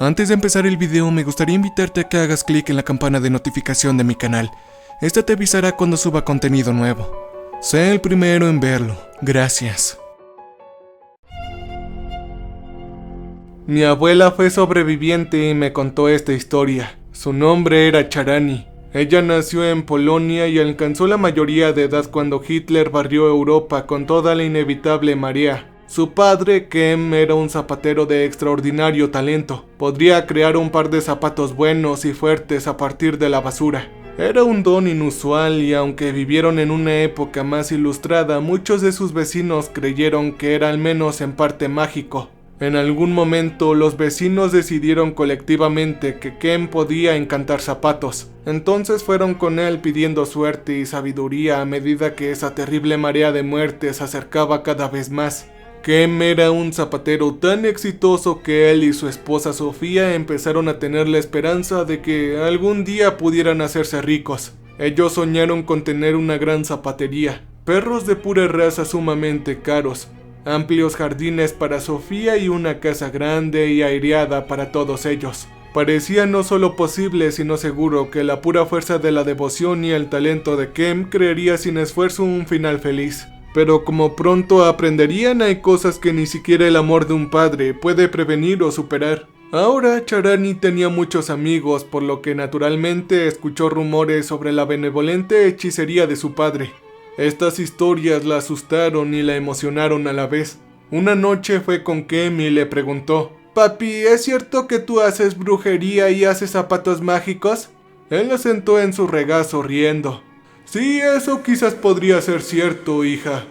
Antes de empezar el video me gustaría invitarte a que hagas clic en la campana de notificación de mi canal. Esta te avisará cuando suba contenido nuevo. Sé el primero en verlo. Gracias. Mi abuela fue sobreviviente y me contó esta historia. Su nombre era Charani. Ella nació en Polonia y alcanzó la mayoría de edad cuando Hitler barrió Europa con toda la inevitable marea. Su padre, Kem, era un zapatero de extraordinario talento. Podría crear un par de zapatos buenos y fuertes a partir de la basura. Era un don inusual y aunque vivieron en una época más ilustrada, muchos de sus vecinos creyeron que era al menos en parte mágico. En algún momento, los vecinos decidieron colectivamente que Kem podía encantar zapatos. Entonces fueron con él pidiendo suerte y sabiduría a medida que esa terrible marea de muerte se acercaba cada vez más. Kem era un zapatero tan exitoso que él y su esposa Sofía empezaron a tener la esperanza de que algún día pudieran hacerse ricos. Ellos soñaron con tener una gran zapatería, perros de pura raza sumamente caros, amplios jardines para Sofía y una casa grande y aireada para todos ellos. Parecía no solo posible sino seguro que la pura fuerza de la devoción y el talento de Kem crearía sin esfuerzo un final feliz. Pero como pronto aprenderían, hay cosas que ni siquiera el amor de un padre puede prevenir o superar. Ahora Charani tenía muchos amigos, por lo que naturalmente escuchó rumores sobre la benevolente hechicería de su padre. Estas historias la asustaron y la emocionaron a la vez. Una noche fue con Kem y le preguntó: «Papi, ¿es cierto que tú haces brujería y haces zapatos mágicos?» Él la sentó en su regazo riendo. «Sí, eso quizás podría ser cierto, hija».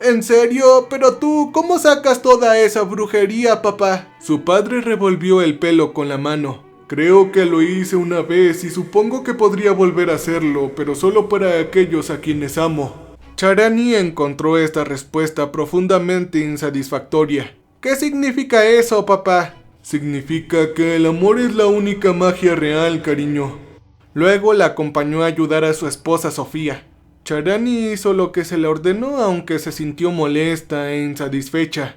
«¿En serio? Pero tú, ¿cómo sacas toda esa brujería, papá?» Su padre revolvió el pelo con la mano. «Creo que lo hice una vez y supongo que podría volver a hacerlo, pero solo para aquellos a quienes amo». Charani encontró esta respuesta profundamente insatisfactoria. «¿Qué significa eso, papá?» «Significa que el amor es la única magia real, cariño». Luego la acompañó a ayudar a su esposa Sofía. Charani hizo lo que se le ordenó, aunque se sintió molesta e insatisfecha.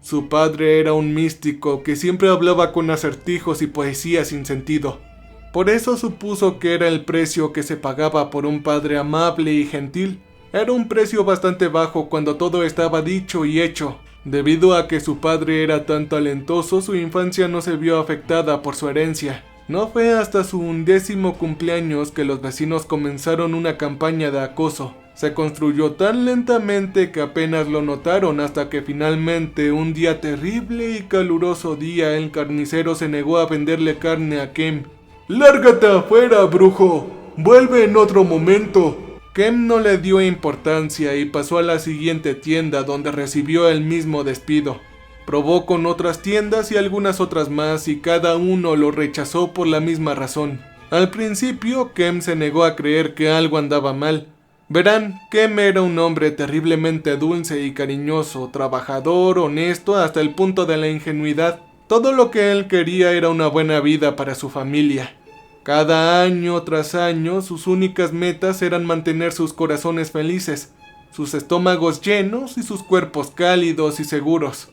Su padre era un místico que siempre hablaba con acertijos y poesía sin sentido. Por eso supuso que era el precio que se pagaba por un padre amable y gentil. Era un precio bastante bajo cuando todo estaba dicho y hecho. Debido a que su padre era tan talentoso, su infancia no se vio afectada por su herencia. No fue hasta su 11º cumpleaños que los vecinos comenzaron una campaña de acoso. Se construyó tan lentamente que apenas lo notaron hasta que finalmente, un día terrible y caluroso día, el carnicero se negó a venderle carne a Kem. «¡Lárgate afuera, brujo! ¡Vuelve en otro momento!». Kem no le dio importancia y pasó a la siguiente tienda, donde recibió el mismo despido. Probó con otras tiendas y algunas otras más y cada uno lo rechazó por la misma razón. Al principio, Kem se negó a creer que algo andaba mal. Verán, Kem era un hombre terriblemente dulce y cariñoso, trabajador, honesto hasta el punto de la ingenuidad. Todo lo que él quería era una buena vida para su familia. Cada año tras año, sus únicas metas eran mantener sus corazones felices, sus estómagos llenos y sus cuerpos cálidos y seguros.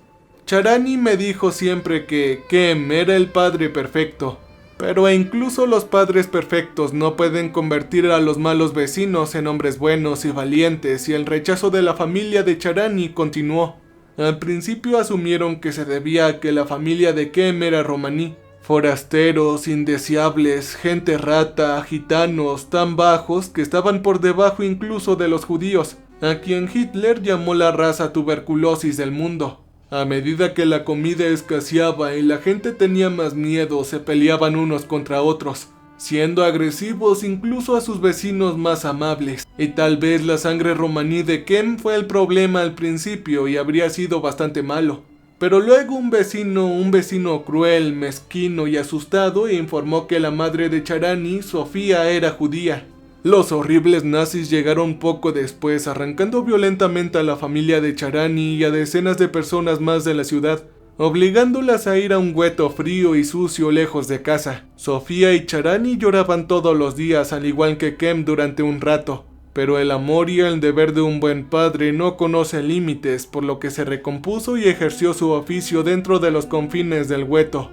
Charani me dijo siempre que Kem era el padre perfecto, pero incluso los padres perfectos no pueden convertir a los malos vecinos en hombres buenos y valientes, y el rechazo de la familia de Charani continuó. Al principio asumieron que se debía a que la familia de Kem era romaní, forasteros, indeseables, gente rata, gitanos tan bajos que estaban por debajo incluso de los judíos, a quien Hitler llamó la raza tuberculosis del mundo. A medida que la comida escaseaba y la gente tenía más miedo, se peleaban unos contra otros, siendo agresivos incluso a sus vecinos más amables. Y tal vez la sangre romaní de Kem fue el problema al principio y habría sido bastante malo. Pero luego un vecino cruel, mezquino y asustado informó que la madre de Charani, Sofía, era judía. Los horribles nazis llegaron poco después, arrancando violentamente a la familia de Charani y a decenas de personas más de la ciudad, obligándolas a ir a un gueto frío y sucio lejos de casa. Sofía y Charani lloraban todos los días, al igual que Kem durante un rato, pero el amor y el deber de un buen padre no conoce límites, por lo que se recompuso y ejerció su oficio dentro de los confines del gueto.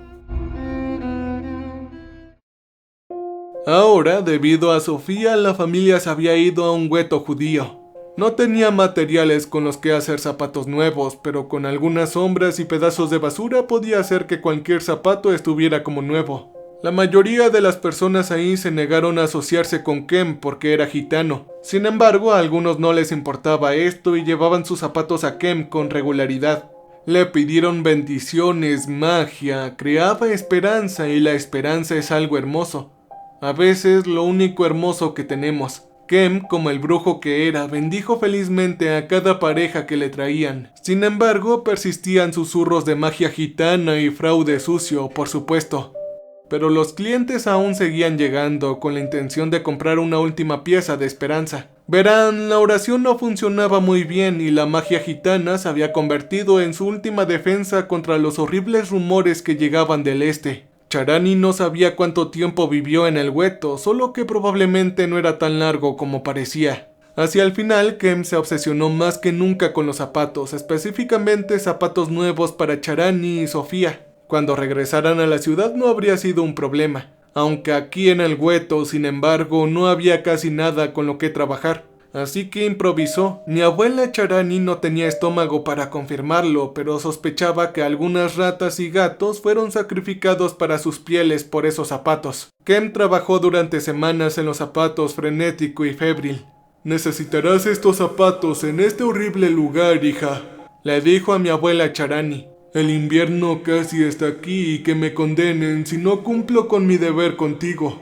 Ahora, debido a Sofía, la familia se había ido a un gueto judío. No tenía materiales con los que hacer zapatos nuevos, pero con algunas sombras y pedazos de basura podía hacer que cualquier zapato estuviera como nuevo. La mayoría de las personas ahí se negaron a asociarse con Kem porque era gitano. Sin embargo, a algunos no les importaba esto y llevaban sus zapatos a Kem con regularidad. Le pidieron bendiciones, magia, creaba esperanza y la esperanza es algo hermoso. A veces lo único hermoso que tenemos. Kem, como el brujo que era, bendijo felizmente a cada pareja que le traían. Sin embargo, persistían susurros de magia gitana y fraude sucio, por supuesto. Pero los clientes aún seguían llegando con la intención de comprar una última pieza de esperanza. Verán, la oración no funcionaba muy bien y la magia gitana se había convertido en su última defensa contra los horribles rumores que llegaban del este. Charani no sabía cuánto tiempo vivió en el gueto, solo que probablemente no era tan largo como parecía. Hacia el final, Kem se obsesionó más que nunca con los zapatos, específicamente zapatos nuevos para Charani y Sofía. Cuando regresaran a la ciudad no habría sido un problema, aunque aquí en el gueto, sin embargo, no había casi nada con lo que trabajar. Así que improvisó. Mi abuela Charani no tenía estómago para confirmarlo, pero sospechaba que algunas ratas y gatos fueron sacrificados para sus pieles por esos zapatos. Kem trabajó durante semanas en los zapatos frenético y febril. «Necesitarás estos zapatos en este horrible lugar, hija», le dijo a mi abuela Charani. «El invierno casi está aquí y que me condenen si no cumplo con mi deber contigo».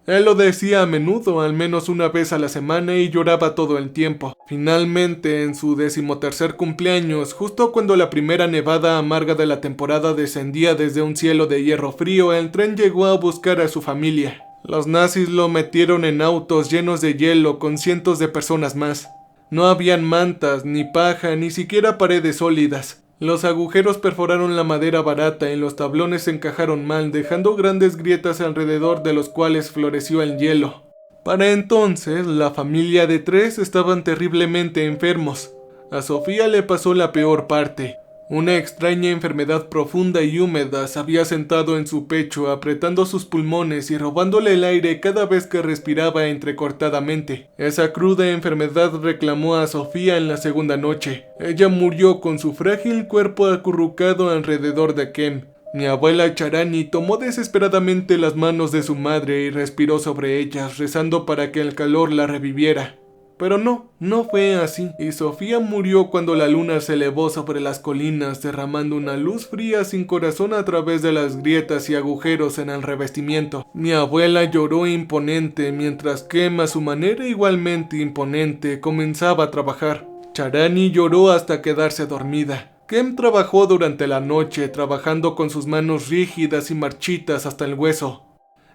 Él lo decía a menudo, al menos una vez a la semana, y lloraba todo el tiempo. Finalmente, en su 13º cumpleaños, justo cuando la primera nevada amarga de la temporada descendía desde un cielo de hierro frío, el tren llegó a buscar a su familia. Los nazis lo metieron en autos llenos de hielo con cientos de personas más. No habían mantas, ni paja, ni siquiera paredes sólidas. Los agujeros perforaron la madera barata y los tablones se encajaron mal, dejando grandes grietas alrededor de los cuales floreció el hielo. Para entonces, la familia de 3 estaban terriblemente enfermos. A Sofía le pasó la peor parte. Una extraña enfermedad profunda y húmeda se había sentado en su pecho, apretando sus pulmones y robándole el aire cada vez que respiraba entrecortadamente. Esa cruda enfermedad reclamó a Sofía en la segunda noche. Ella murió con su frágil cuerpo acurrucado alrededor de Kem. Mi abuela Charani tomó desesperadamente las manos de su madre y respiró sobre ellas, rezando para que el calor la reviviera. Pero no fue así, y Sofía murió cuando la luna se elevó sobre las colinas, derramando una luz fría sin corazón a través de las grietas y agujeros en el revestimiento. Mi abuela lloró imponente, mientras Kem, a su manera igualmente imponente, comenzaba a trabajar. Charani lloró hasta quedarse dormida. Kem trabajó durante la noche, trabajando con sus manos rígidas y marchitas hasta el hueso.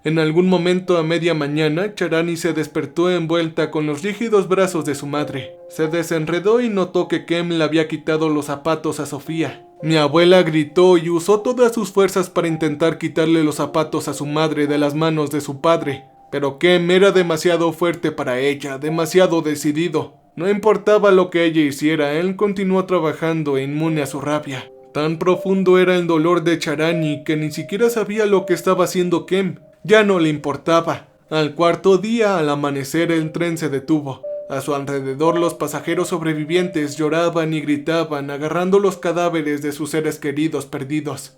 En algún momento a media mañana, Charani se despertó envuelta con los rígidos brazos de su madre. Se desenredó y notó que Kem le había quitado los zapatos a Sofía. Mi abuela gritó y usó todas sus fuerzas para intentar quitarle los zapatos a su madre de las manos de su padre. Pero Kem era demasiado fuerte para ella, demasiado decidido. No importaba lo que ella hiciera, él continuó trabajando inmune a su rabia. Tan profundo era el dolor de Charani que ni siquiera sabía lo que estaba haciendo Kem. Ya no le importaba. Al cuarto día, al amanecer, el tren se detuvo. A su alrededor los pasajeros sobrevivientes lloraban y gritaban, agarrando los cadáveres de sus seres queridos perdidos.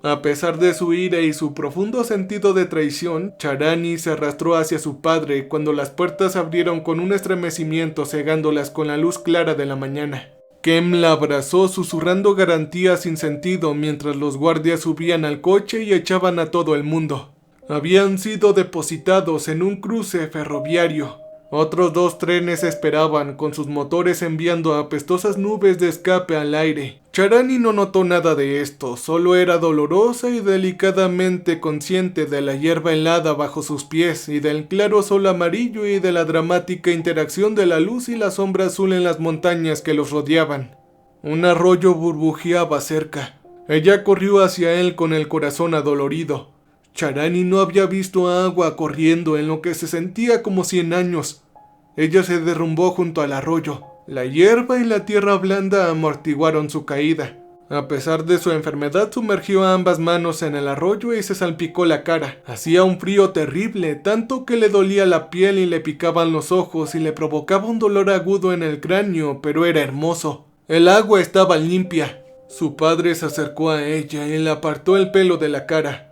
A pesar de su ira y su profundo sentido de traición, Charani se arrastró hacia su padre cuando las puertas abrieron con un estremecimiento, cegándolas con la luz clara de la mañana. Kem la abrazó susurrando garantías sin sentido mientras los guardias subían al coche y echaban a todo el mundo. Habían sido depositados en un cruce ferroviario. Otros 2 trenes esperaban, con sus motores enviando apestosas nubes de escape al aire. Charani no notó nada de esto, solo era dolorosa y delicadamente consciente de la hierba helada bajo sus pies y del claro sol amarillo y de la dramática interacción de la luz y la sombra azul en las montañas que los rodeaban. Un arroyo burbujeaba cerca. Ella corrió hacia él con el corazón adolorido. Charani no había visto agua corriendo en lo que se sentía como 100 años. Ella se derrumbó junto al arroyo. La hierba y la tierra blanda amortiguaron su caída. A pesar de su enfermedad, sumergió ambas manos en el arroyo y se salpicó la cara. Hacía un frío terrible, tanto que le dolía la piel y le picaban los ojos y le provocaba un dolor agudo en el cráneo, pero era hermoso. El agua estaba limpia. Su padre se acercó a ella y le apartó el pelo de la cara.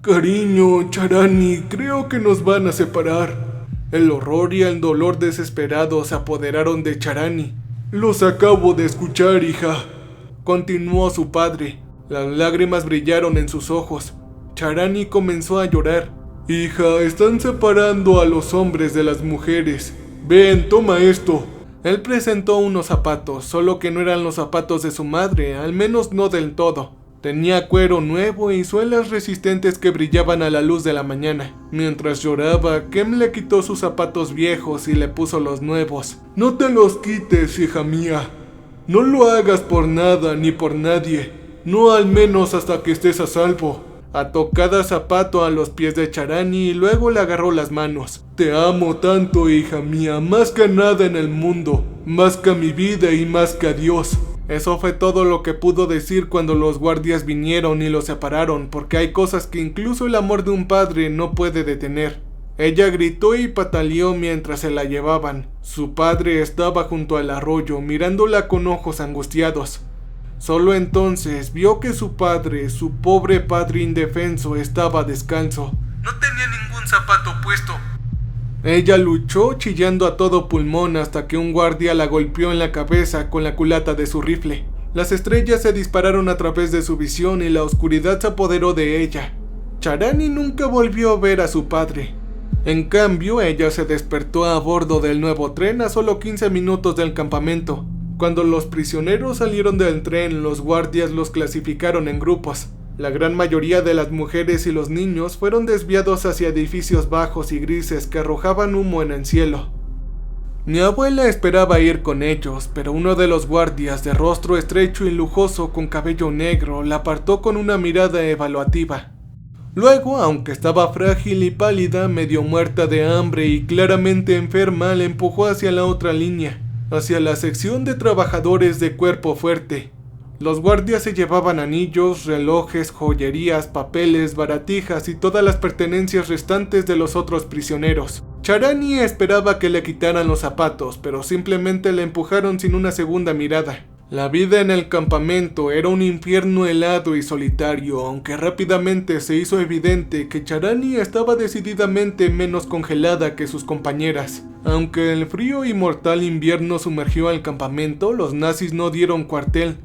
Cariño, Charani, creo que nos van a separar. El horror y el dolor desesperados se apoderaron de Charani. Los acabo de escuchar, hija, continuó su padre. Las lágrimas brillaron en sus ojos. Charani comenzó a llorar. Hija, están separando a los hombres de las mujeres. Ven, toma esto. Él presentó unos zapatos, solo que no eran los zapatos de su madre, al menos no del todo. Tenía cuero nuevo y suelas resistentes que brillaban a la luz de la mañana. Mientras lloraba, Kem le quitó sus zapatos viejos y le puso los nuevos. No te los quites, hija mía. No lo hagas por nada ni por nadie. No al menos hasta que estés a salvo. Ató cada zapato a los pies de Charani y luego le agarró las manos. Te amo tanto, hija mía, más que nada en el mundo. Más que a mi vida y más que a Dios. Eso fue todo lo que pudo decir cuando los guardias vinieron y lo separaron, porque hay cosas que incluso el amor de un padre no puede detener. Ella gritó y pataleó mientras se la llevaban. Su padre estaba junto al arroyo, mirándola con ojos angustiados. Solo entonces vio que su padre, su pobre padre indefenso, estaba descalzo. No tenía ningún zapato puesto. Ella luchó chillando a todo pulmón hasta que un guardia la golpeó en la cabeza con la culata de su rifle. Las estrellas se dispararon a través de su visión y la oscuridad se apoderó de ella. Charani nunca volvió a ver a su padre. En cambio, ella se despertó a bordo del nuevo tren a solo 15 minutos del campamento. Cuando los prisioneros salieron del tren, los guardias los clasificaron en grupos. La gran mayoría de las mujeres y los niños fueron desviados hacia edificios bajos y grises que arrojaban humo en el cielo. Mi abuela esperaba ir con ellos, pero uno de los guardias, de rostro estrecho y lujoso con cabello negro, la apartó con una mirada evaluativa. Luego, aunque estaba frágil y pálida, medio muerta de hambre y claramente enferma, la empujó hacia la otra línea, hacia la sección de trabajadores de cuerpo fuerte. Los guardias se llevaban anillos, relojes, joyerías, papeles, baratijas y todas las pertenencias restantes de los otros prisioneros. Charani esperaba que le quitaran los zapatos, pero simplemente le empujaron sin una segunda mirada. La vida en el campamento era un infierno helado y solitario, aunque rápidamente se hizo evidente que Charani estaba decididamente menos congelada que sus compañeras. Aunque el frío y mortal invierno sumergió al campamento, los nazis no dieron cuartel.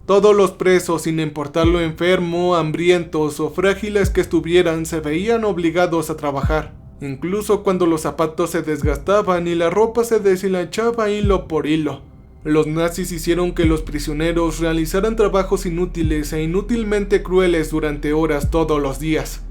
Todos los presos, sin importar lo enfermo, hambrientos o frágiles que estuvieran, se veían obligados a trabajar, incluso cuando los zapatos se desgastaban y la ropa se deshilachaba hilo por hilo. Los nazis hicieron que los prisioneros realizaran trabajos inútiles e inútilmente crueles durante horas todos los días.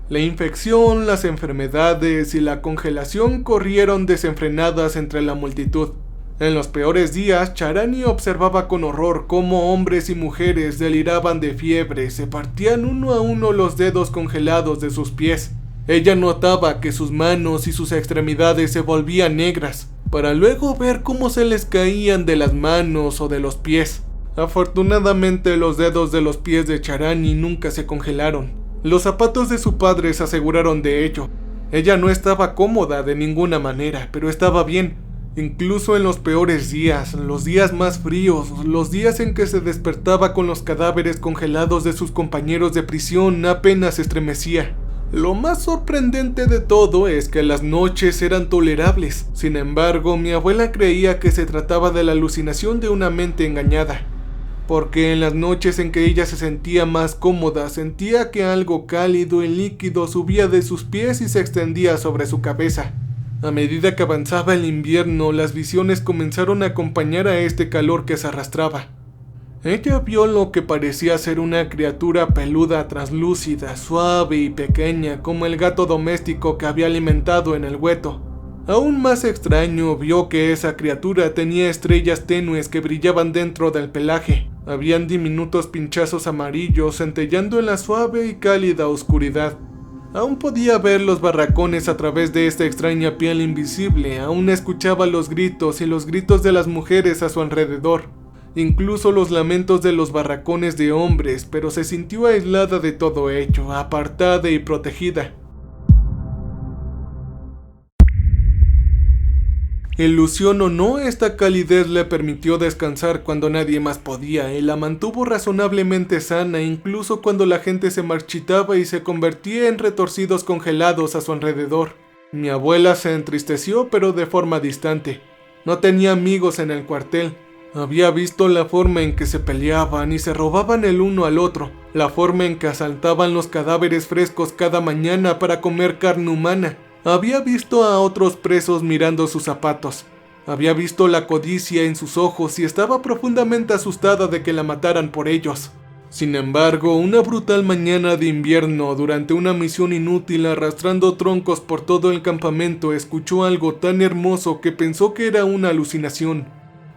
La infección, las enfermedades y la congelación corrieron desenfrenadas entre la multitud. En los peores días, Charani observaba con horror cómo hombres y mujeres deliraban de fiebre, se partían uno a uno los dedos congelados de sus pies. Ella notaba que sus manos y sus extremidades se volvían negras, para luego ver cómo se les caían de las manos o de los pies. Afortunadamente, los dedos de los pies de Charani nunca se congelaron. Los zapatos de su padre se aseguraron de ello. Ella no estaba cómoda de ninguna manera, pero estaba bien. Incluso en los peores días, los días más fríos, los días en que se despertaba con los cadáveres congelados de sus compañeros de prisión, apenas estremecía. Lo más sorprendente de todo es que las noches eran tolerables. Sin embargo, mi abuela creía que se trataba de la alucinación de una mente engañada. Porque en las noches en que ella se sentía más cómoda, sentía que algo cálido y líquido subía de sus pies y se extendía sobre su cabeza. A medida que avanzaba el invierno, las visiones comenzaron a acompañar a este calor que se arrastraba. Ella vio lo que parecía ser una criatura peluda, translúcida, suave y pequeña, como el gato doméstico que había alimentado en el hueto. Aún más extraño, vio que esa criatura tenía estrellas tenues que brillaban dentro del pelaje. Habían diminutos pinchazos amarillos centellando en la suave y cálida oscuridad. Aún podía ver los barracones a través de esta extraña piel invisible, aún escuchaba los gritos y los gritos de las mujeres a su alrededor, incluso los lamentos de los barracones de hombres, pero se sintió aislada de todo ello, apartada y protegida. Ilusión o no, esta calidez le permitió descansar cuando nadie más podía y la mantuvo razonablemente sana incluso cuando la gente se marchitaba y se convertía en retorcidos congelados a su alrededor. Mi abuela se entristeció, pero de forma distante. No tenía amigos en el cuartel. Había visto la forma en que se peleaban y se robaban el uno al otro, la forma en que asaltaban los cadáveres frescos cada mañana para comer carne humana. Había visto a otros presos mirando sus zapatos. Había visto la codicia en sus ojos y estaba profundamente asustada de que la mataran por ellos. Sin embargo, una brutal mañana de invierno, durante una misión inútil arrastrando troncos por todo el campamento, escuchó algo tan hermoso que pensó que era una alucinación.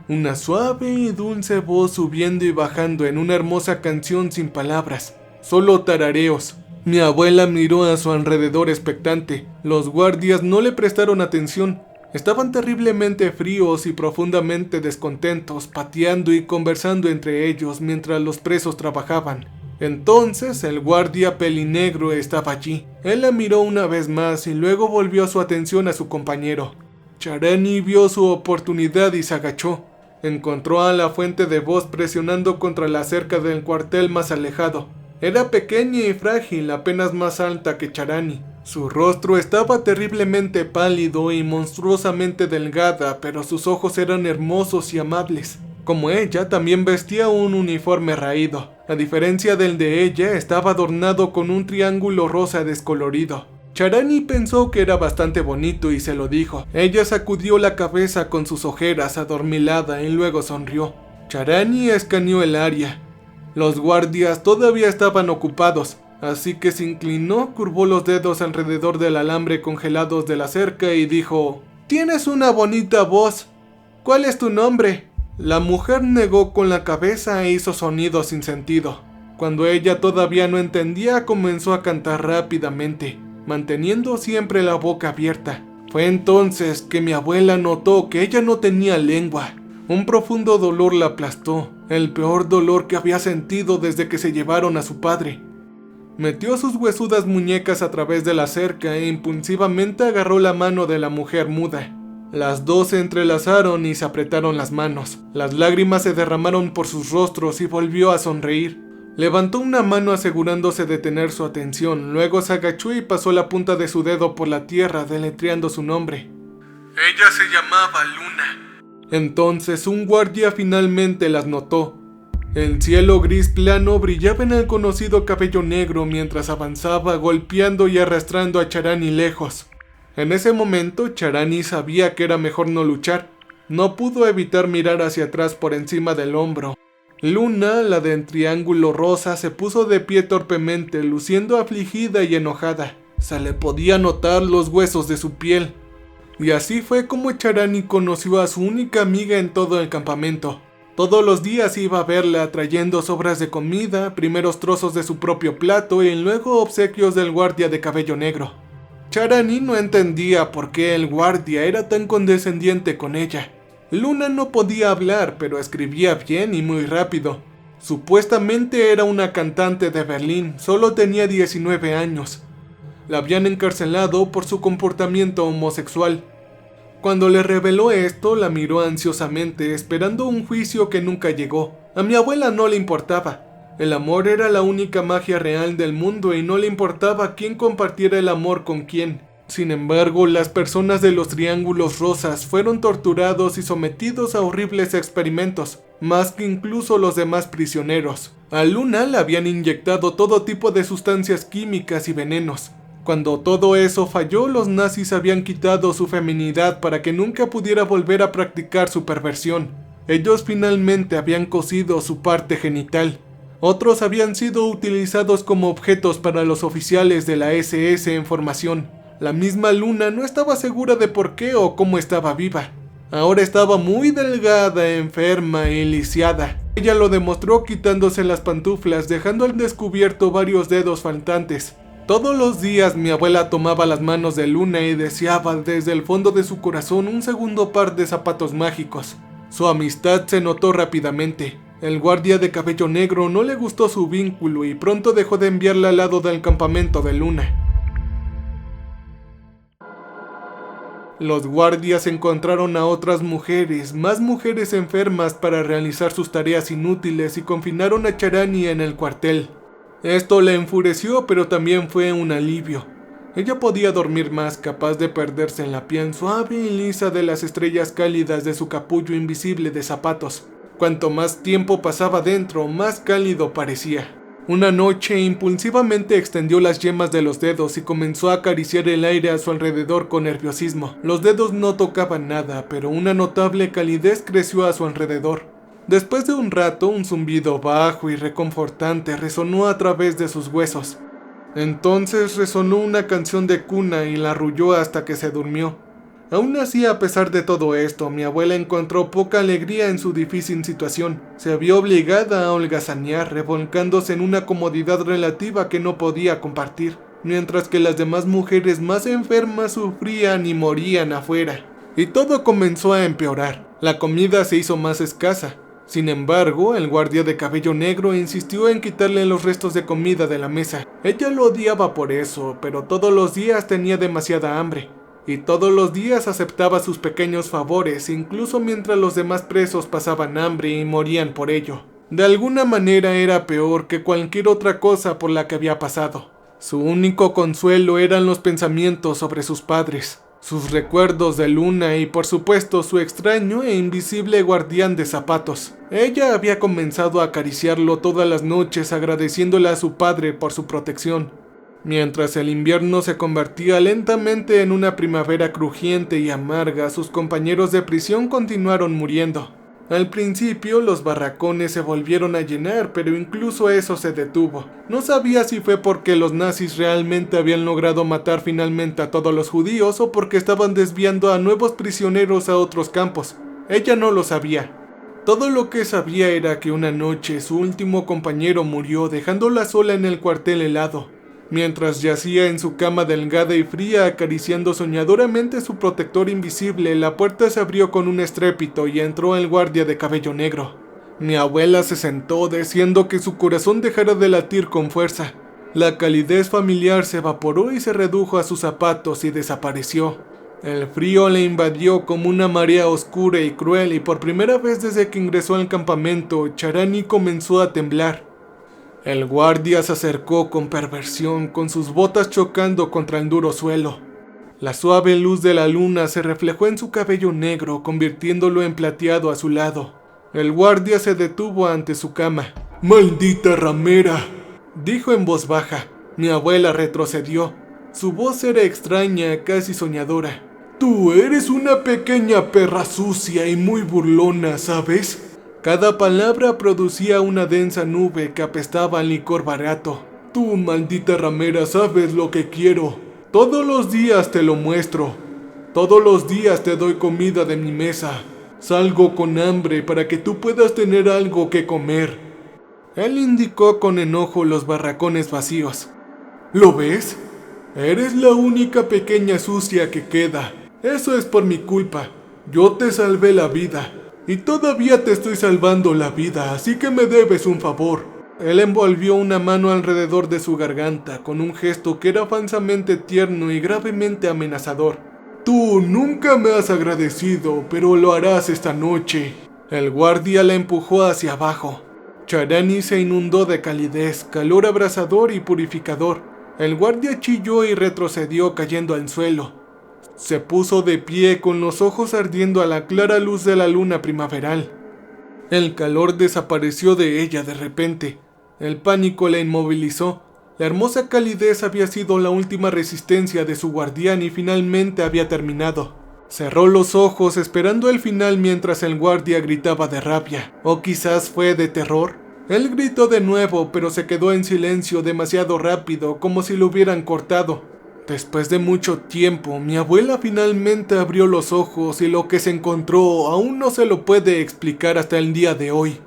Una suave y dulce voz subiendo y bajando en una hermosa canción sin palabras, solo tarareos. Mi abuela miró a su alrededor expectante. Los guardias no le prestaron atención. Estaban terriblemente fríos y profundamente descontentos, pateando y conversando entre ellos mientras los presos trabajaban. Entonces el guardia pelinegro estaba allí. Él la miró una vez más y luego volvió su atención a su compañero. Charani vio su oportunidad y se agachó. Encontró a la fuente de voz presionando contra la cerca del cuartel más alejado. Era pequeña y frágil, apenas más alta que Charani. Su rostro estaba terriblemente pálido y monstruosamente delgada, pero sus ojos eran hermosos y amables. Como ella, también vestía un uniforme raído. A diferencia del de ella, estaba adornado con un triángulo rosa descolorido. Charani pensó que era bastante bonito y se lo dijo. Ella sacudió la cabeza con sus ojeras adormilada y luego sonrió. Charani escaneó el área. Los guardias todavía estaban ocupados, así que se inclinó, curvó los dedos alrededor del alambre congelados de la cerca y dijo: «Tienes una bonita voz. ¿Cuál es tu nombre?». La mujer negó con la cabeza e hizo sonidos sin sentido. Cuando ella todavía no entendía, comenzó a cantar rápidamente, manteniendo siempre la boca abierta. Fue entonces que mi abuela notó que ella no tenía lengua. Un profundo dolor la aplastó, el peor dolor que había sentido desde que se llevaron a su padre. Metió sus huesudas muñecas a través de la cerca e impulsivamente agarró la mano de la mujer muda. Las dos se entrelazaron y se apretaron las manos. Las lágrimas se derramaron por sus rostros y volvió a sonreír. Levantó una mano asegurándose de tener su atención, luego se agachó y pasó la punta de su dedo por la tierra deletreando su nombre. Ella se llamaba Luna. Entonces un guardia finalmente las notó. El cielo gris plano brillaba en el conocido cabello negro mientras avanzaba golpeando y arrastrando a Charani lejos. En ese momento Charani sabía que era mejor no luchar. No pudo evitar mirar hacia atrás por encima del hombro. Luna, la del triángulo rosa, se puso de pie torpemente, luciendo afligida y enojada. Se le podía notar los huesos de su piel. Y así fue como Charani conoció a su única amiga en todo el campamento. Todos los días iba a verla trayendo sobras de comida, primeros trozos de su propio plato y luego obsequios del guardia de cabello negro. Charani no entendía por qué el guardia era tan condescendiente con ella. Luna no podía hablar, pero escribía bien y muy rápido. Supuestamente era una cantante de Berlín, solo tenía 19 años. La habían encarcelado por su comportamiento homosexual. Cuando le reveló esto, la miró ansiosamente, esperando un juicio que nunca llegó. A mi abuela no le importaba. El amor era la única magia real del mundo y no le importaba quién compartiera el amor con quién. Sin embargo, las personas de los triángulos rosas fueron torturados y sometidos a horribles experimentos, más que incluso los demás prisioneros. A Luna le habían inyectado todo tipo de sustancias químicas y venenos. Cuando todo eso falló, los nazis habían quitado su feminidad para que nunca pudiera volver a practicar su perversión. Ellos finalmente habían cosido su parte genital. Otros habían sido utilizados como objetos para los oficiales de la SS en formación. La misma Luna no estaba segura de por qué o cómo estaba viva. Ahora estaba muy delgada, enferma y lisiada. Ella lo demostró quitándose las pantuflas, dejando al descubierto varios dedos faltantes. Todos los días mi abuela tomaba las manos de Luna y deseaba desde el fondo de su corazón un segundo par de zapatos mágicos. Su amistad se notó rápidamente. El guardia de cabello negro no le gustó su vínculo y pronto dejó de enviarla al lado del campamento de Luna. Los guardias encontraron a otras mujeres, más mujeres enfermas para realizar sus tareas inútiles y confinaron a Charani en el cuartel. Esto la enfureció, pero también fue un alivio. Ella podía dormir más, capaz de perderse en la piel suave y lisa de las estrellas cálidas de su capullo invisible de zapatos. Cuanto más tiempo pasaba dentro, más cálido parecía. Una noche, impulsivamente extendió las yemas de los dedos y comenzó a acariciar el aire a su alrededor con nerviosismo. Los dedos no tocaban nada, pero una notable calidez creció a su alrededor. Después de un rato, un zumbido bajo y reconfortante resonó a través de sus huesos. Entonces resonó una canción de cuna y la arrulló hasta que se durmió. Aún así, a pesar de todo esto, mi abuela encontró poca alegría en su difícil situación. Se vio obligada a holgazanear, revolcándose en una comodidad relativa que no podía compartir, mientras que las demás mujeres más enfermas sufrían y morían afuera. Y todo comenzó a empeorar. La comida se hizo más escasa. Sin embargo, el guardia de cabello negro insistió en quitarle los restos de comida de la mesa. Ella lo odiaba por eso, pero todos los días tenía demasiada hambre. Y todos los días aceptaba sus pequeños favores, incluso mientras los demás presos pasaban hambre y morían por ello. De alguna manera era peor que cualquier otra cosa por la que había pasado. Su único consuelo eran los pensamientos sobre sus padres, sus recuerdos de Luna y por supuesto su extraño e invisible guardián de zapatos. Ella había comenzado a acariciarlo todas las noches agradeciéndole a su padre por su protección. Mientras el invierno se convertía lentamente en una primavera crujiente y amarga, sus compañeros de prisión continuaron muriendo. Al principio los barracones se volvieron a llenar, pero incluso eso se detuvo. No sabía si fue porque los nazis realmente habían logrado matar finalmente a todos los judíos o porque estaban desviando a nuevos prisioneros a otros campos. Ella no lo sabía. Todo lo que sabía era que una noche su último compañero murió dejándola sola en el cuartel helado. Mientras yacía en su cama delgada y fría acariciando soñadoramente su protector invisible, la puerta se abrió con un estrépito y entró el guardia de cabello negro. Mi abuela se sentó deseando que su corazón dejara de latir con fuerza. La calidez familiar se evaporó y se redujo a sus zapatos y desapareció. El frío le invadió como una marea oscura y cruel y por primera vez desde que ingresó al campamento, Charani comenzó a temblar. El guardia se acercó con perversión, con sus botas chocando contra el duro suelo. La suave luz de la luna se reflejó en su cabello negro, convirtiéndolo en plateado a su lado. El guardia se detuvo ante su cama. «¡Maldita ramera!», dijo en voz baja. Mi abuela retrocedió. Su voz era extraña, casi soñadora. «Tú eres una pequeña perra sucia y muy burlona, ¿sabes?». Cada palabra producía una densa nube que apestaba a licor barato. «Tú, maldita ramera, sabes lo que quiero. Todos los días te lo muestro. Todos los días te doy comida de mi mesa. Salgo con hambre para que tú puedas tener algo que comer». Él indicó con enojo los barracones vacíos. «¿Lo ves? Eres la única pequeña sucia que queda. Eso es por mi culpa. Yo te salvé la vida. Y todavía te estoy salvando la vida, así que me debes un favor». Él envolvió una mano alrededor de su garganta, con un gesto que era falsamente tierno y gravemente amenazador. «Tú nunca me has agradecido, pero lo harás esta noche». El guardia la empujó hacia abajo. Charani se inundó de calidez, calor abrasador y purificador. El guardia chilló y retrocedió cayendo al suelo. Se puso de pie con los ojos ardiendo a la clara luz de la luna primaveral. El calor desapareció de ella de repente. El pánico la inmovilizó. La hermosa calidez había sido la última resistencia de su guardián y finalmente había terminado. Cerró los ojos esperando el final mientras el guardia gritaba de rabia. ¿O quizás fue de terror? Él gritó de nuevo, pero se quedó en silencio demasiado rápido, como si lo hubieran cortado. Después de mucho tiempo, mi abuela finalmente abrió los ojos y lo que se encontró aún no se lo puede explicar hasta el día de hoy.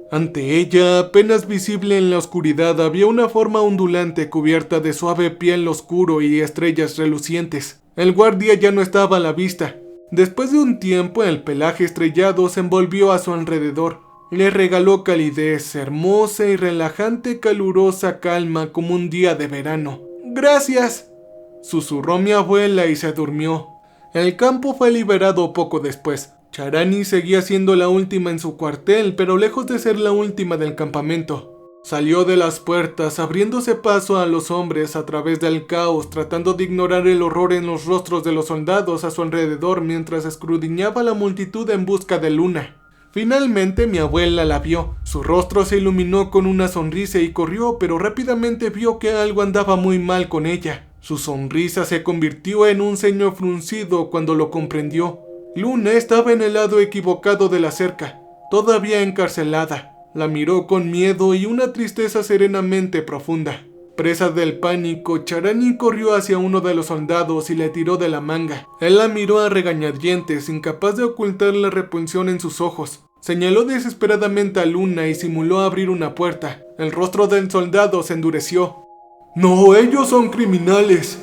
Ante ella, apenas visible en la oscuridad, había una forma ondulante cubierta de suave piel oscuro y estrellas relucientes. El guardia ya no estaba a la vista. Después de un tiempo, el pelaje estrellado se envolvió a su alrededor. Le regaló calidez, hermosa y relajante, calurosa calma como un día de verano. «Gracias», susurró mi abuela y se durmió. El campo fue liberado poco después. Charani seguía siendo la última en su cuartel, pero lejos de ser la última del campamento. Salió de las puertas, abriéndose paso a los hombres a través del caos, tratando de ignorar el horror en los rostros de los soldados a su alrededor mientras escudriñaba la multitud en busca de Luna. Finalmente mi abuela la vio. Su rostro se iluminó con una sonrisa y corrió, pero rápidamente vio que algo andaba muy mal con ella. Su sonrisa se convirtió en un ceño fruncido cuando lo comprendió. Luna estaba en el lado equivocado de la cerca, todavía encarcelada. La miró con miedo y una tristeza serenamente profunda. Presa del pánico, Charani corrió hacia uno de los soldados y le tiró de la manga. Él la miró a regañadientes, incapaz de ocultar la repulsión en sus ojos. Señaló desesperadamente a Luna y simuló abrir una puerta. El rostro del soldado se endureció. «No, ellos son criminales».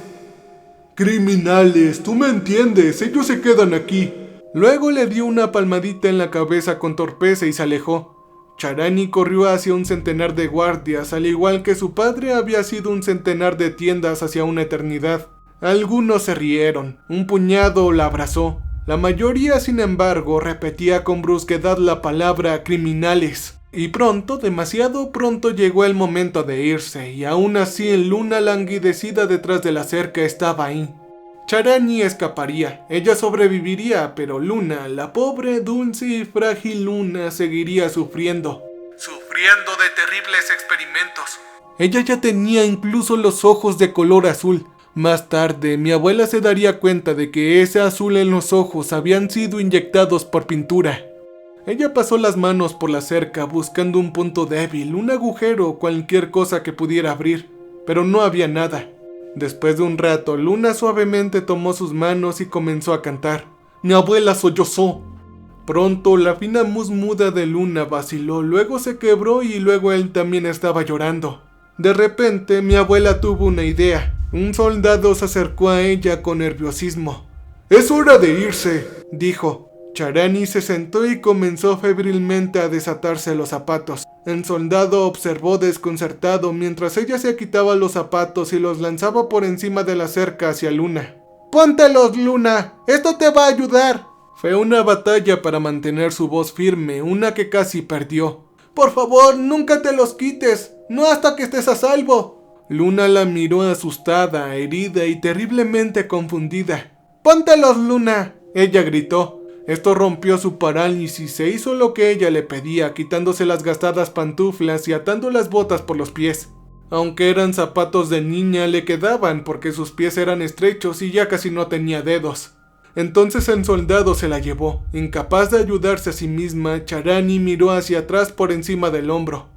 «Criminales, tú me entiendes, ellos se quedan aquí». Luego le dio una palmadita en la cabeza con torpeza y se alejó. Charani corrió hacia un centenar de guardias, al igual que su padre había sido un centenar de tiendas hacia una eternidad. Algunos se rieron, un puñado la abrazó. La mayoría, sin embargo, repetía con brusquedad la palabra criminales. Y pronto, demasiado pronto, llegó el momento de irse, y aún así Luna languidecida detrás de la cerca estaba ahí. Charani escaparía, ella sobreviviría, pero Luna, la pobre, dulce y frágil Luna, seguiría sufriendo de terribles experimentos. Ella ya tenía incluso los ojos de color azul. Más tarde, mi abuela se daría cuenta de que ese azul en los ojos habían sido inyectados por pintura. Ella pasó las manos por la cerca buscando un punto débil, un agujero, cualquier cosa que pudiera abrir, pero no había nada. Después de un rato, Luna suavemente tomó sus manos y comenzó a cantar. Mi abuela sollozó. Pronto, la fina voz muda de Luna vaciló, luego se quebró y luego él también estaba llorando. De repente, mi abuela tuvo una idea. Un soldado se acercó a ella con nerviosismo. «Es hora de irse», dijo. Charani se sentó y comenzó febrilmente a desatarse los zapatos. El soldado observó desconcertado mientras ella se quitaba los zapatos y los lanzaba por encima de la cerca hacia Luna. «¡Póntelos, Luna! ¡Esto te va a ayudar!» Fue una batalla para mantener su voz firme, una que casi perdió. «Por favor, nunca te los quites, no hasta que estés a salvo». Luna la miró asustada, herida y terriblemente confundida. «¡Póntelos, Luna!», ella gritó. Esto rompió su parálisis e hizo lo que ella le pedía, quitándose las gastadas pantuflas y atando las botas por los pies. Aunque eran zapatos de niña, le quedaban porque sus pies eran estrechos y ya casi no tenía dedos. Entonces el soldado se la llevó. Incapaz de ayudarse a sí misma, Charani miró hacia atrás por encima del hombro.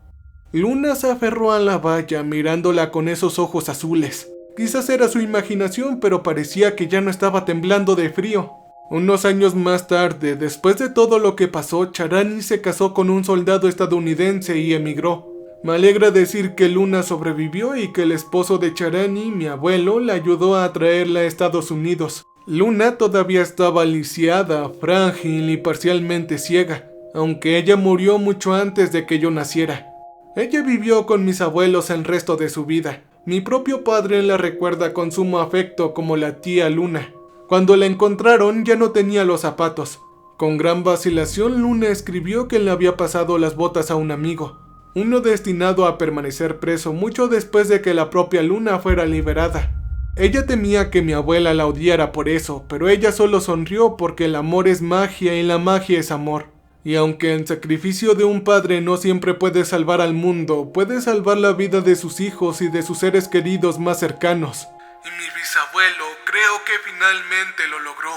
Luna se aferró a la valla mirándola con esos ojos azules. Quizás era su imaginación, pero parecía que ya no estaba temblando de frío. Unos años más tarde, después de todo lo que pasó, Charani se casó con un soldado estadounidense y emigró. Me alegra decir que Luna sobrevivió y que el esposo de Charani, mi abuelo, la ayudó a traerla a Estados Unidos. Luna todavía estaba lisiada, frágil y parcialmente ciega, aunque ella murió mucho antes de que yo naciera. Ella vivió con mis abuelos el resto de su vida. Mi propio padre la recuerda con sumo afecto como la tía Luna. Cuando la encontraron ya no tenía los zapatos. Con gran vacilación Luna escribió que le había pasado las botas a un amigo, uno destinado a permanecer preso mucho después de que la propia Luna fuera liberada. Ella temía que mi abuela la odiara por eso, pero ella solo sonrió porque el amor es magia y la magia es amor. Y aunque el sacrificio de un padre no siempre puede salvar al mundo, puede salvar la vida de sus hijos y de sus seres queridos más cercanos. Y mi bisabuelo creo que finalmente lo logró.